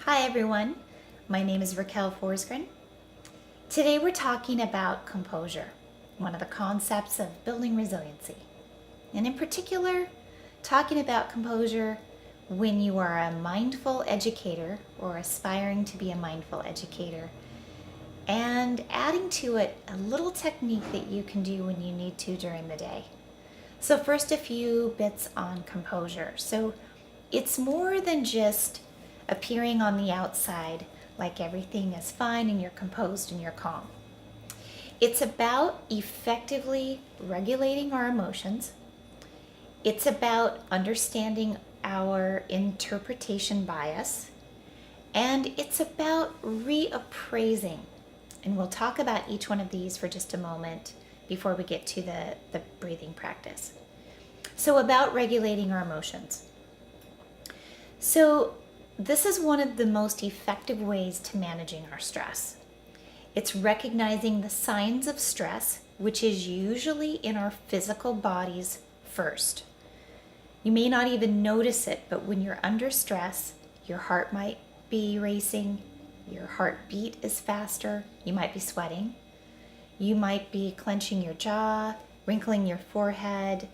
Hi everyone, my name is Raquel Forsgren. Today we're talking about composure, one of the concepts of building resiliency. And in particular, talking about composure when you are a mindful educator or aspiring to be a mindful educator, and adding to it a little technique that you can do when you need to during the day. So first, a few bits on composure. So it's more than just appearing on the outside like everything is fine and you're composed and you're calm. It's about effectively regulating our emotions. It's about understanding our interpretation bias. And it's about reappraising. And we'll talk about each one of these for just a moment before we get to the breathing practice. So about regulating our emotions. So this is one of the most effective ways to managing our stress. It's recognizing the signs of stress, which is usually in our physical bodies first. You may not even notice it, but when you're under stress, your heart might be racing, your heartbeat is faster, you might be sweating, you might be clenching your jaw, wrinkling your forehead,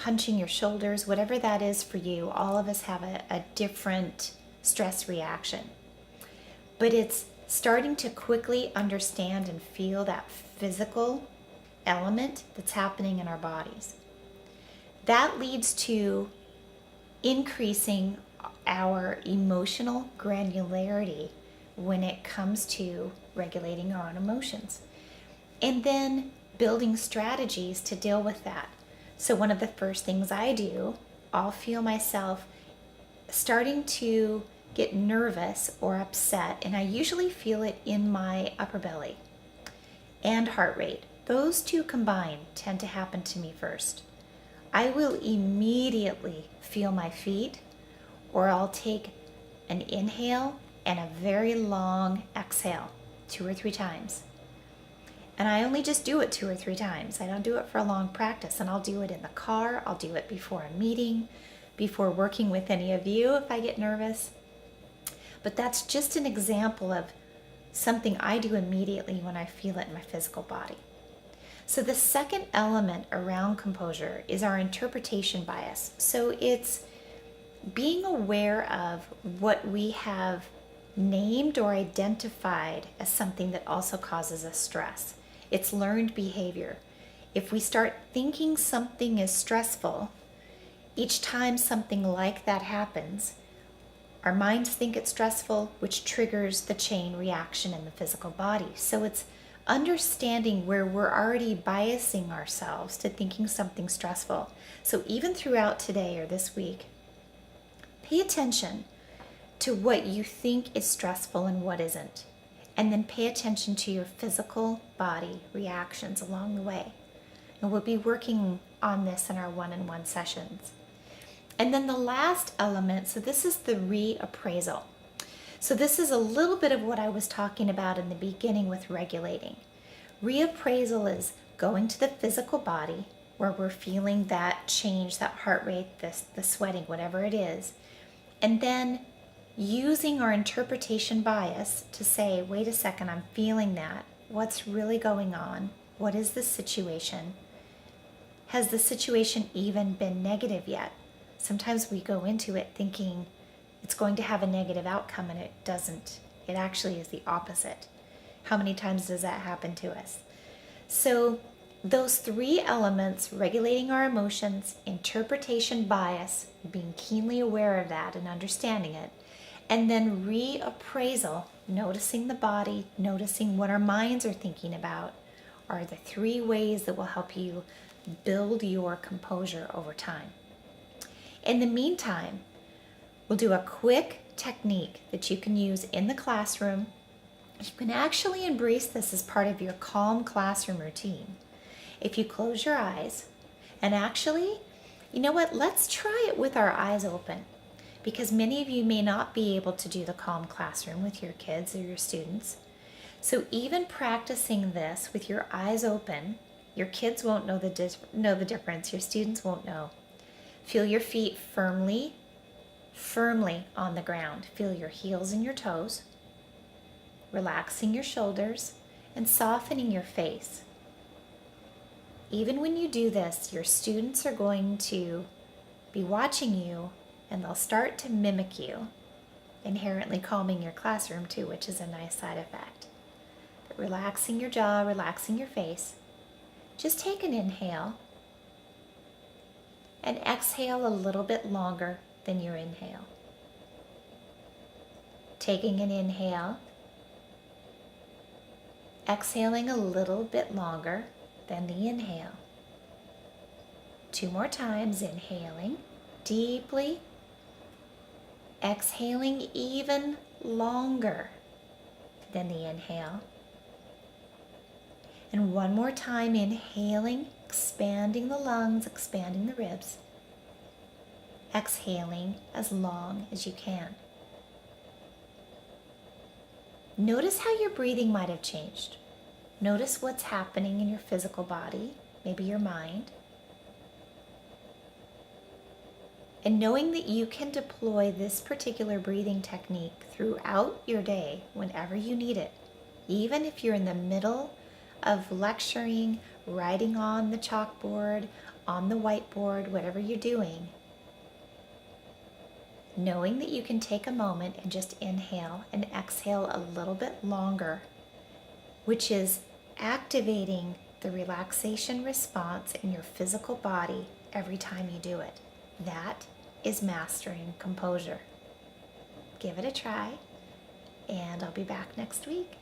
hunching your shoulders, whatever that is for you. All of us have a different stress reaction. But it's starting to quickly understand and feel that physical element that's happening in our bodies. That leads to increasing our emotional granularity when it comes to regulating our own emotions. And then building strategies to deal with that. So one of the first things I do, I'll feel myself starting to get nervous or upset, and I usually feel it in my upper belly and heart rate. Those two combined tend to happen to me first. I will immediately feel my feet, or I'll take an inhale and a very long exhale 2 or 3 times. And I only just do it 2 or 3 times. I don't do it for a long practice. And I'll do it in the car. I'll do it before a meeting, before working with any of you if I get nervous. But that's just an example of something I do immediately when I feel it in my physical body. So the second element around composure is our interpretation bias. So it's being aware of what we have named or identified as something that also causes us stress. It's learned behavior. If we start thinking something is stressful, each time something like that happens, our minds think it's stressful, which triggers the chain reaction in the physical body. So it's understanding where we're already biasing ourselves to thinking something stressful. So even throughout today or this week, pay attention to what you think is stressful and what isn't. And then pay attention to your physical body reactions along the way. And we'll be working on this in our one-on-one sessions. And then the last element, so this is the reappraisal. So this is a little bit of what I was talking about in the beginning with regulating. Reappraisal is going to the physical body where we're feeling that change, that heart rate, the sweating, whatever it is. And then using our interpretation bias to say, wait a second, I'm feeling that. What's really going on? What is the situation? Has the situation even been negative yet? Sometimes we go into it thinking it's going to have a negative outcome, and it doesn't. It actually is the opposite. How many times does that happen to us? So those 3 elements, regulating our emotions, interpretation bias, being keenly aware of that and understanding it, and then reappraisal, noticing the body, noticing what our minds are thinking about, are the 3 ways that will help you build your composure over time. In the meantime, we'll do a quick technique that you can use in the classroom. You can actually embrace this as part of your calm classroom routine. If you close your eyes, and actually, you know what, let's try it with our eyes open, because many of you may not be able to do the calm classroom with your kids or your students. So even practicing this with your eyes open, your kids won't know the difference, your students won't know. Feel your feet firmly firmly on the ground. Feel your heels and your toes, relaxing your shoulders and softening your face. Even when you do this, your students are going to be watching you and they'll start to mimic you, inherently calming your classroom too, which is a nice side effect. But relaxing your jaw, relaxing your face. Just take an inhale and exhale a little bit longer than your inhale. Taking an inhale, exhaling a little bit longer than the inhale. 2 more times, inhaling deeply, exhaling even longer than the inhale. And 1 more time, inhaling, expanding the lungs, expanding the ribs. Exhaling as long as you can. Notice how your breathing might have changed. Notice what's happening in your physical body, maybe your mind. And knowing that you can deploy this particular breathing technique throughout your day whenever you need it, even if you're in the middle of lecturing, writing on the chalkboard, on the whiteboard, whatever you're doing, knowing that you can take a moment and just inhale and exhale a little bit longer, which is activating the relaxation response in your physical body every time you do it. That is mastering composure. Give it a try, and I'll be back next week.